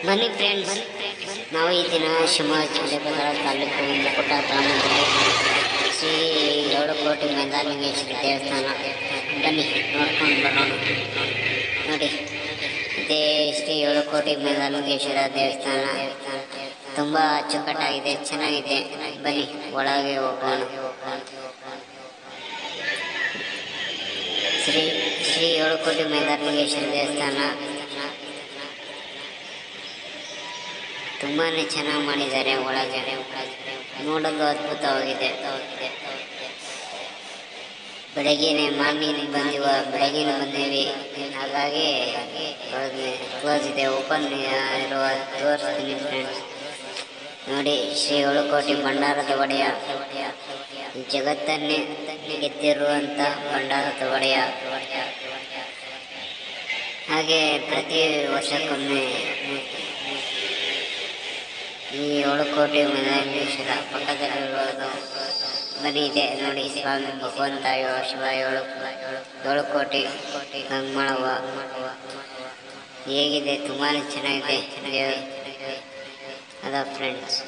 ಬನ್ನಿ ಫ್ರೆಂಡ್ಸ್, ನಾವು ಈ ದಿನ ಶಿವಮೊಗ್ಗ ಜಿಲ್ಲೆ ಬದಲಾದ ತಾಲೂಕು ಮುಕುಟ ಗ್ರಾಮದಲ್ಲಿ ಶ್ರೀ ಏಳುಕೋಟಿ ಮೇಧಾಲಿಂಗೇಶ್ವರ ದೇವಸ್ಥಾನ. ಬನ್ನಿ ನೋಡ್ಕೊಂಡು ಬರೋಣ. ನೋಡಿ, ಇದೇ ಶ್ರೀ ಏಳುಕೋಟಿ ಮೇಧಾಲಿಂಗೇಶ್ವರ ದೇವಸ್ಥಾನ. ತುಂಬ ಅಚ್ಚುಕಟ್ಟಾಗಿದೆ, ಚೆನ್ನಾಗಿದೆ. ಬನ್ನಿ ಒಳಗೆ ಹೋಗೋಣ. ಶ್ರೀ ಏಳುಕೋಟಿ ಮೇಧಾಲಿಂಗೇಶ್ವರ ದೇವಸ್ಥಾನ ತುಂಬಾ ಚೆನ್ನಾಗಿ ಮಾಡಿದ್ದಾರೆ. ಒಳಗೆ ನೋಡಲು ಅದ್ಭುತವಾಗಿದೆ. ಬೆಳಗ್ಗೆನೆ ಮಾರ್ನಿಂಗ್ ಬಂದೀವಿ, ಹಾಗಾಗಿ ಕ್ಲೋಸ್ ಇದೆ. ಓಪನ್ ಇರುವ ತೋರಿಸ್ತೀನಿ ಫ್ರೆಂಡ್ಸ್. ನೋಡಿ, ಶ್ರೀ ಏಳುಕೋಟಿ ಭಂಡಾರದ ಒಡೆಯ, ಜಗತ್ತನ್ನೇ ಗೆದ್ದಿರುವಂಥ ಭಂಡಾರದ ಒಡೆಯ. ಹಾಗೆ ಪ್ರತಿ ವರ್ಷಕ್ಕೊಮ್ಮೆ ಈ ಏಳುಕೋಟಿ ಮೇಧಾಲಿಂಗೇಶ್ವರ ಪಕ್ಕದಲ್ಲಿರೋದು ಬನ್ನಿ ಇದೆ ನೋಡಿ. ಸ್ವಾಮಿ ಭಗವಂತ ಶಿವ ಏಳುಕೋಟಿ ಗಂಗಮಾಳವ್ವ ಹೇಗಿದೆ, ತುಂಬಾ ಚೆನ್ನಾಗಿದೆ ಅದ ಫ್ರೆಂಡ್ಸ್.